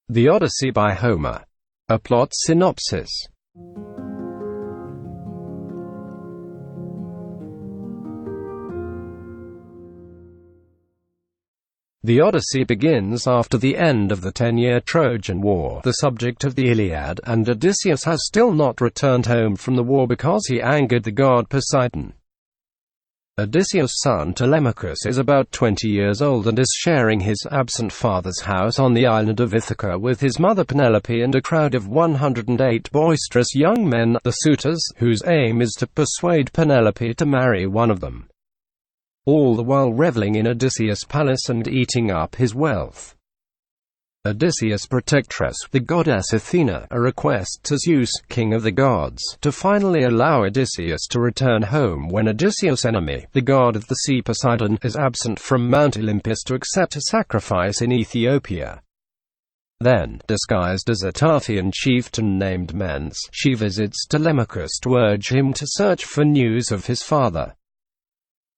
The Odyssey by Homer. A plot synopsis. The Odyssey begins after the end of the 10-year Trojan War, the subject of the Iliad, and Odysseus has still not returned home from the war because he angered the god Poseidon. Odysseus' son Telemachus is about 20 years old and is sharing his absent father's house on the island of Ithaca with his mother Penelope and a crowd of 108 boisterous young men, the suitors, whose aim is to persuade Penelope to marry one of them. All the while reveling in Odysseus' palace and eating up his wealth. Odysseus' protectress, the goddess Athena, requests Zeus, king of the gods, to finally allow Odysseus to return home when Odysseus' enemy, the god of the sea Poseidon, is absent from Mount Olympus to accept a sacrifice in Ethiopia. Then, disguised as a Tarthian chieftain named Mens, she visits Telemachus to urge him to search for news of his father.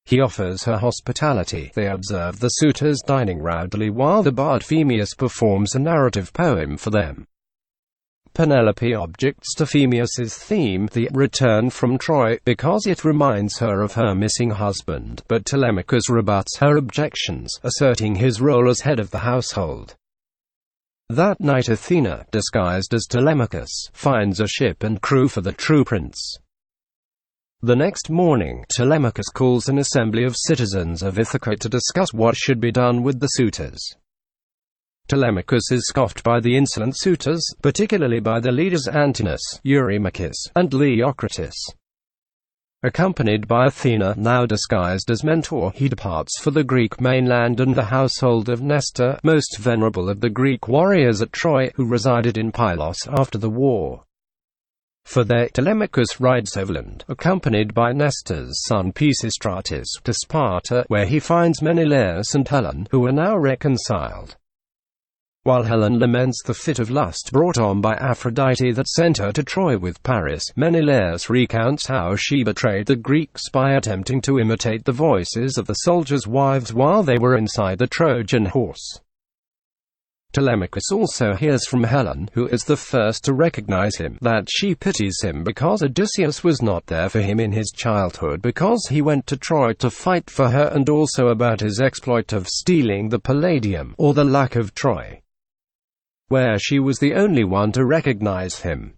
He offers her hospitality. They observe the suitors dining rowdily while the bard Phemius performs a narrative poem for them. Penelope objects to Phemius's theme, the return from Troy, because it reminds her of her missing husband, but Telemachus rebuts her objections, asserting his role as head of the household. That night Athena, disguised as Telemachus, finds a ship and crew for the true prince. The next morning, Telemachus calls an assembly of citizens of Ithaca to discuss what should be done with the suitors. Telemachus is scoffed by the insolent suitors, particularly by the leaders Antinous, Eurymachus, and Leocritus. Accompanied by Athena, now disguised as Mentor, he departs for the Greek mainland and the household of Nestor, most venerable of the Greek warriors at Troy, who resided in Pylos after the war. For there, Telemachus rides overland, accompanied by Nestor's son Pisistratus, to Sparta, where he finds Menelaus and Helen, who are now reconciled. While Helen laments the fit of lust brought on by Aphrodite that sent her to Troy with Paris, Menelaus recounts how she betrayed the Greek spy attempting to imitate the voices of the soldiers' wives while they were inside the Trojan horse. Telemachus also hears from Helen, who is the first to recognize him, that she pities him because Odysseus was not there for him in his childhood because he went to Troy to fight for her, and also about his exploit of stealing the Palladium, or the lack of Troy, where she was the only one to recognize him.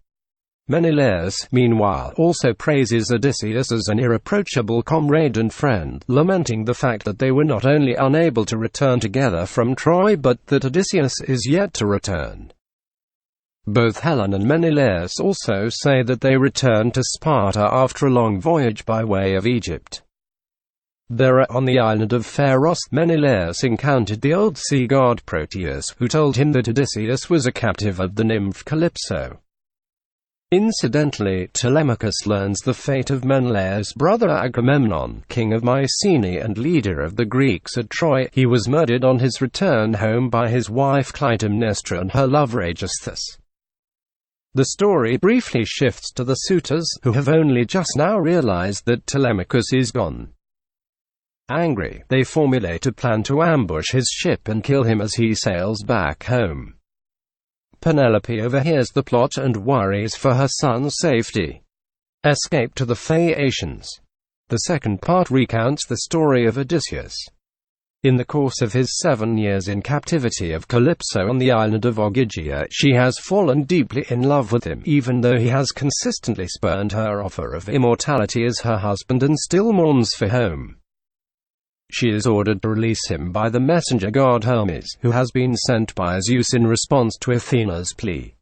Menelaus, meanwhile, also praises Odysseus as an irreproachable comrade and friend, lamenting the fact that they were not only unable to return together from Troy but that Odysseus is yet to return. Both Helen and Menelaus also say that they returned to Sparta after a long voyage by way of Egypt. There, on the island of Pharos, Menelaus encountered the old sea god Proteus, who told him that Odysseus was a captive of the nymph Calypso. Incidentally, Telemachus learns the fate of Menelaus' brother Agamemnon, king of Mycenae and leader of the Greeks at Troy. He was murdered on his return home by his wife Clytemnestra and her lover Aegisthus. The story briefly shifts to the suitors, who have only just now realized that Telemachus is gone. Angry, they formulate a plan to ambush his ship and kill him as he sails back home. Penelope overhears the plot and worries for her son's safety. Escape to the Phaeacians. The second part recounts the story of Odysseus. In the course of his 7 years in captivity of Calypso on the island of Ogygia, she has fallen deeply in love with him, even though he has consistently spurned her offer of immortality as her husband and still mourns for home. She is ordered to release him by the messenger god Hermes, who has been sent by Zeus in response to Athena's plea.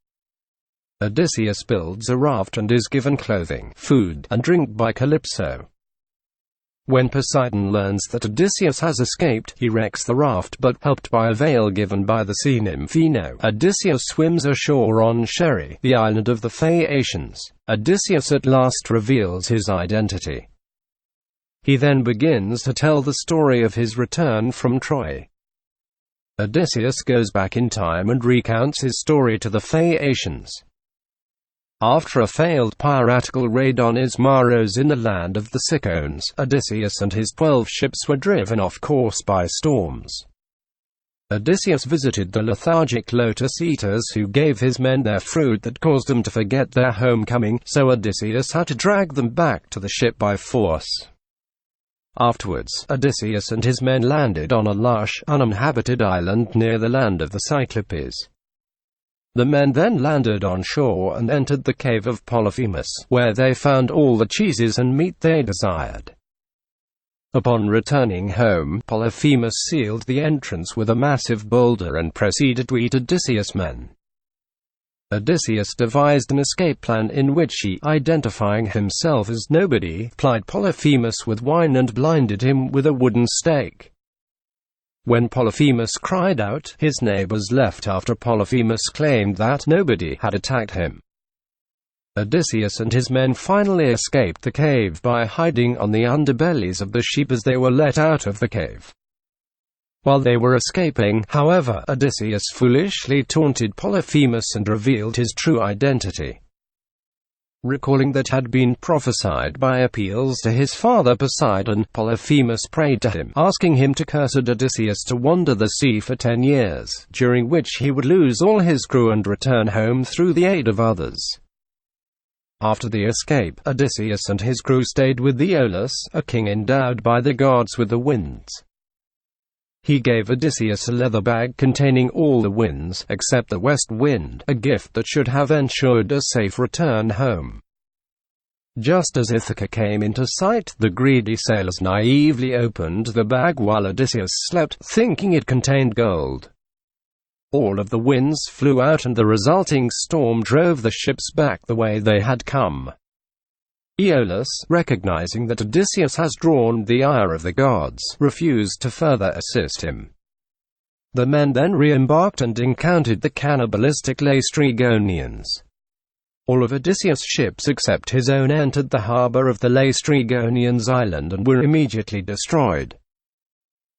Odysseus builds a raft and is given clothing, food, and drink by Calypso. When Poseidon learns that Odysseus has escaped, he wrecks the raft, but, helped by a veil given by the sea nymph Ino, Odysseus swims ashore on Sherry, the island of the Phaeacians. Odysseus at last reveals his identity. He then begins to tell the story of his return from Troy. Odysseus goes back in time and recounts his story to the Phaeacians. After a failed piratical raid on Ismaros in the land of the Cicons, Odysseus and his 12 ships were driven off course by storms. Odysseus visited the lethargic lotus eaters who gave his men their fruit that caused them to forget their homecoming, so Odysseus had to drag them back to the ship by force. Afterwards, Odysseus and his men landed on a lush, uninhabited island near the land of the Cyclopes. The men then landed on shore and entered the cave of Polyphemus, where they found all the cheeses and meat they desired. Upon returning home, Polyphemus sealed the entrance with a massive boulder and proceeded to eat Odysseus' men. Odysseus devised an escape plan in which he, identifying himself as nobody, plied Polyphemus with wine and blinded him with a wooden stake. When Polyphemus cried out, his neighbors left after Polyphemus claimed that nobody had attacked him. Odysseus and his men finally escaped the cave by hiding on the underbellies of the sheep as they were let out of the cave. While they were escaping, however, Odysseus foolishly taunted Polyphemus and revealed his true identity. Recalling that had been prophesied by appeals to his father Poseidon, Polyphemus prayed to him, asking him to curse Odysseus to wander the sea for 10 years, during which he would lose all his crew and return home through the aid of others. After the escape, Odysseus and his crew stayed with Aeolus, a king endowed by the gods with the winds. He gave Odysseus a leather bag containing all the winds, except the west wind, a gift that should have ensured a safe return home. Just as Ithaca came into sight, the greedy sailors naively opened the bag while Odysseus slept, thinking it contained gold. All of the winds flew out and the resulting storm drove the ships back the way they had come. Aeolus, recognizing that Odysseus has drawn the ire of the gods, refused to further assist him. The men then re-embarked and encountered the cannibalistic Laestrygonians. All of Odysseus' ships except his own entered the harbor of the Laestrygonians' island and were immediately destroyed.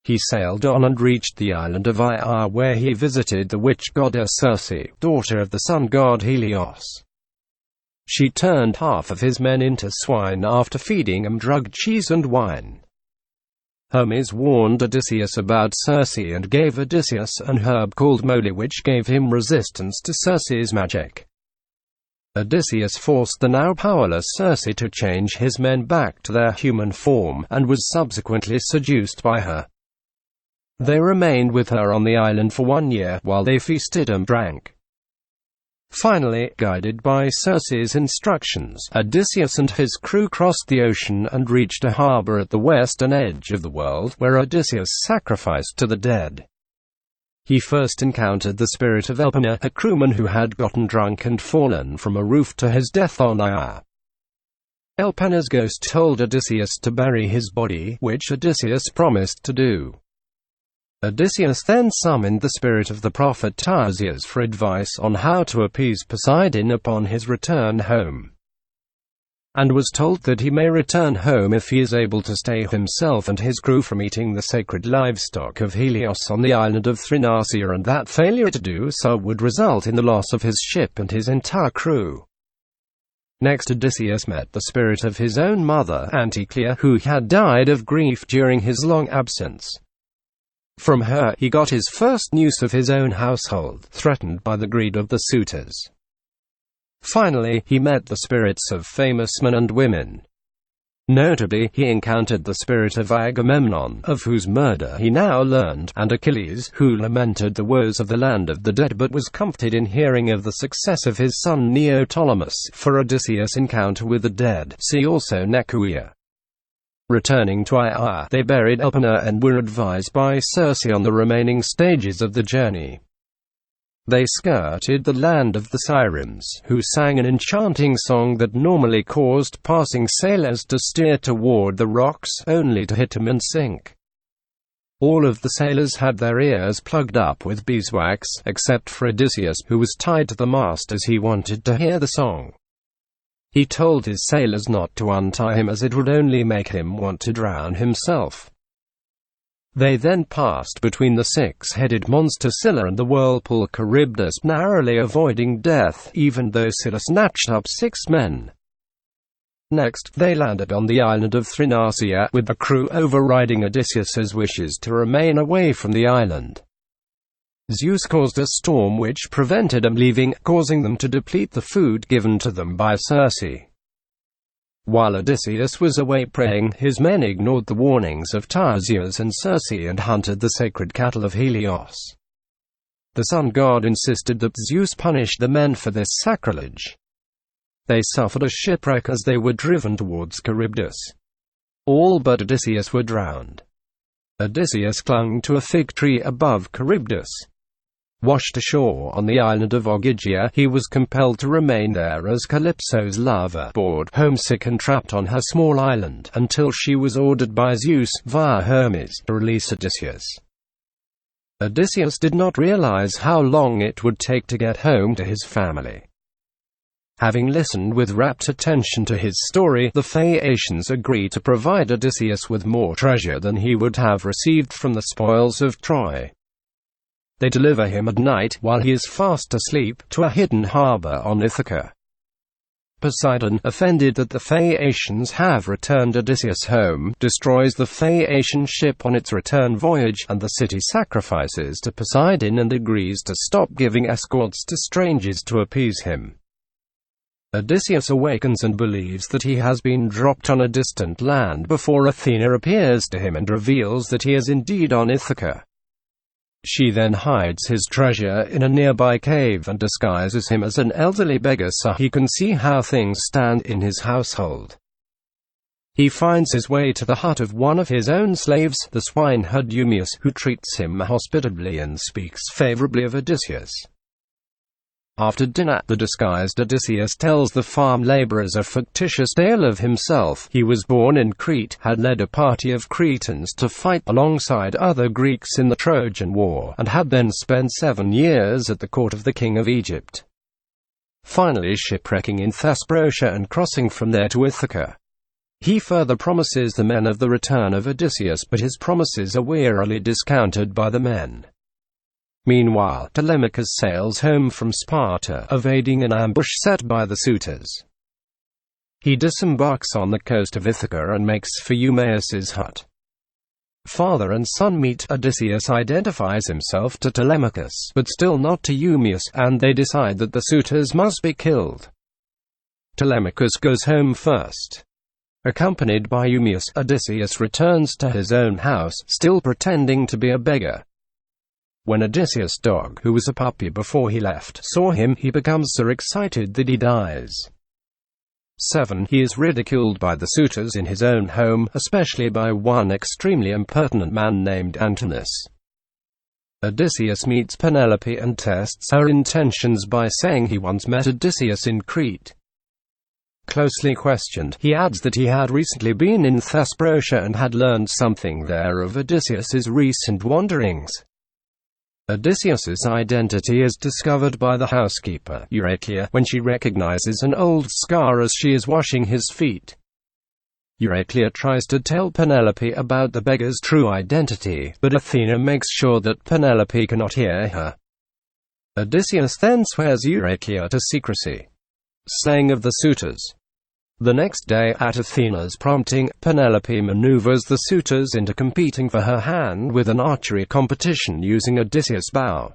He sailed on and reached the island of Ia, where he visited the witch goddess Circe, daughter of the sun god Helios. She turned half of his men into swine after feeding them drugged cheese and wine. Hermes warned Odysseus about Circe and gave Odysseus an herb called moly, which gave him resistance to Circe's magic. Odysseus forced the now powerless Circe to change his men back to their human form, and was subsequently seduced by her. They remained with her on the island for 1 year, while they feasted and drank. Finally, guided by Circe's instructions, Odysseus and his crew crossed the ocean and reached a harbor at the western edge of the world, where Odysseus sacrificed to the dead. He first encountered the spirit of Elpenor, a crewman who had gotten drunk and fallen from a roof to his death on Ia. Elpenor's ghost told Odysseus to bury his body, which Odysseus promised to do. Odysseus then summoned the spirit of the prophet Tiresias for advice on how to appease Poseidon upon his return home, and was told that he may return home if he is able to stay himself and his crew from eating the sacred livestock of Helios on the island of Thrinacia, and that failure to do so would result in the loss of his ship and his entire crew. Next, Odysseus met the spirit of his own mother, Anticlea, who had died of grief during his long absence. From her, he got his first news of his own household, threatened by the greed of the suitors. Finally, he met the spirits of famous men and women. Notably, he encountered the spirit of Agamemnon, of whose murder he now learned, and Achilles, who lamented the woes of the land of the dead but was comforted in hearing of the success of his son Neoptolemus. For Odysseus' encounter with the dead, see also Nequia. Returning to Ia, they buried Elpenor and were advised by Circe on the remaining stages of the journey. They skirted the land of the Sirens, who sang an enchanting song that normally caused passing sailors to steer toward the rocks, only to hit them and sink. All of the sailors had their ears plugged up with beeswax, except for Odysseus, who was tied to the mast as he wanted to hear the song. He told his sailors not to untie him as it would only make him want to drown himself. They then passed between the six-headed monster Scylla and the whirlpool Charybdis, narrowly avoiding death, even though Scylla snatched up 6 men. Next, they landed on the island of Thrinacia, with the crew overriding Odysseus's wishes to remain away from the island. Zeus caused a storm which prevented them leaving, causing them to deplete the food given to them by Circe. While Odysseus was away praying, his men ignored the warnings of Tiresias and Circe and hunted the sacred cattle of Helios. The sun god insisted that Zeus punish the men for this sacrilege. They suffered a shipwreck as they were driven towards Charybdis. All but Odysseus were drowned. Odysseus clung to a fig tree above Charybdis. Washed ashore on the island of Ogygia, he was compelled to remain there as Calypso's lover, bored, homesick and trapped on her small island, until she was ordered by Zeus, via Hermes, to release Odysseus. Odysseus did not realize how long it would take to get home to his family. Having listened with rapt attention to his story, the Phaeacians agreed to provide Odysseus with more treasure than he would have received from the spoils of Troy. They deliver him at night, while he is fast asleep, to a hidden harbor on Ithaca. Poseidon, offended that the Phaeacians have returned Odysseus home, destroys the Phaeacian ship on its return voyage, and the city sacrifices to Poseidon and agrees to stop giving escorts to strangers to appease him. Odysseus awakens and believes that he has been dropped on a distant land before Athena appears to him and reveals that he is indeed on Ithaca. She then hides his treasure in a nearby cave and disguises him as an elderly beggar so he can see how things stand in his household. He finds his way to the hut of one of his own slaves, the swineherd Eumaeus, who treats him hospitably and speaks favorably of Odysseus. After dinner, the disguised Odysseus tells the farm laborers a fictitious tale of himself. He was born in Crete, had led a party of Cretans to fight alongside other Greeks in the Trojan War, and had then spent 7 years at the court of the king of Egypt. Finally shipwrecking in Thesprotia and crossing from there to Ithaca. He further promises the men of the return of Odysseus, but his promises are wearily discounted by the men. Meanwhile, Telemachus sails home from Sparta, evading an ambush set by the suitors. He disembarks on the coast of Ithaca and makes for Eumaeus's hut. Father and son meet. Odysseus identifies himself to Telemachus, but still not to Eumaeus, and they decide that the suitors must be killed. Telemachus goes home first. Accompanied by Eumaeus, Odysseus returns to his own house, still pretending to be a beggar. When Odysseus' dog, who was a puppy before he left, saw him, he becomes so excited that he dies. 7. He is ridiculed by the suitors in his own home, especially by one extremely impertinent man named Antinous. Odysseus meets Penelope and tests her intentions by saying he once met Odysseus in Crete. Closely questioned, he adds that he had recently been in Thesprotia and had learned something there of Odysseus's recent wanderings. Odysseus's identity is discovered by the housekeeper, Euryclea, when she recognizes an old scar as she is washing his feet. Euryclea tries to tell Penelope about the beggar's true identity, but Athena makes sure that Penelope cannot hear her. Odysseus then swears Euryclea to secrecy. Slaying of the suitors. The next day, at Athena's prompting, Penelope maneuvers the suitors into competing for her hand with an archery competition using Odysseus' bow.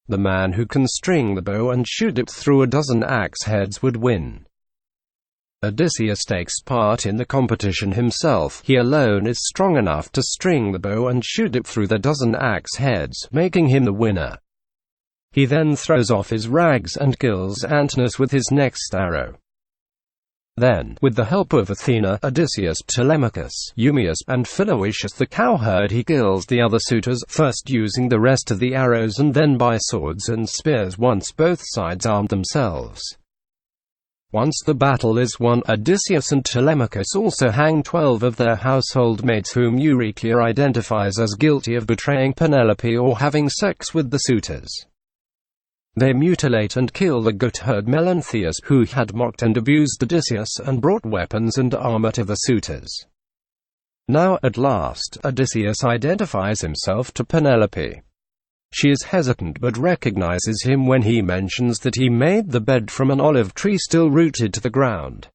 The man who can string the bow and shoot it through a dozen axe heads would win. Odysseus takes part in the competition himself. He alone is strong enough to string the bow and shoot it through the dozen axe heads, making him the winner. He then throws off his rags and kills Antinous with his next arrow. Then, with the help of Athena, Odysseus, Telemachus, Eumaeus, and Philoetius the cowherd, he kills the other suitors, first using the rest of the arrows and then by swords and spears once both sides armed themselves. Once the battle is won, Odysseus and Telemachus also hang 12 of their household mates whom Euryclea identifies as guilty of betraying Penelope or having sex with the suitors. They mutilate and kill the goatherd Melanthius, who had mocked and abused Odysseus and brought weapons and armor to the suitors. Now, at last, Odysseus identifies himself to Penelope. She is hesitant but recognizes him when he mentions that he made the bed from an olive tree still rooted to the ground.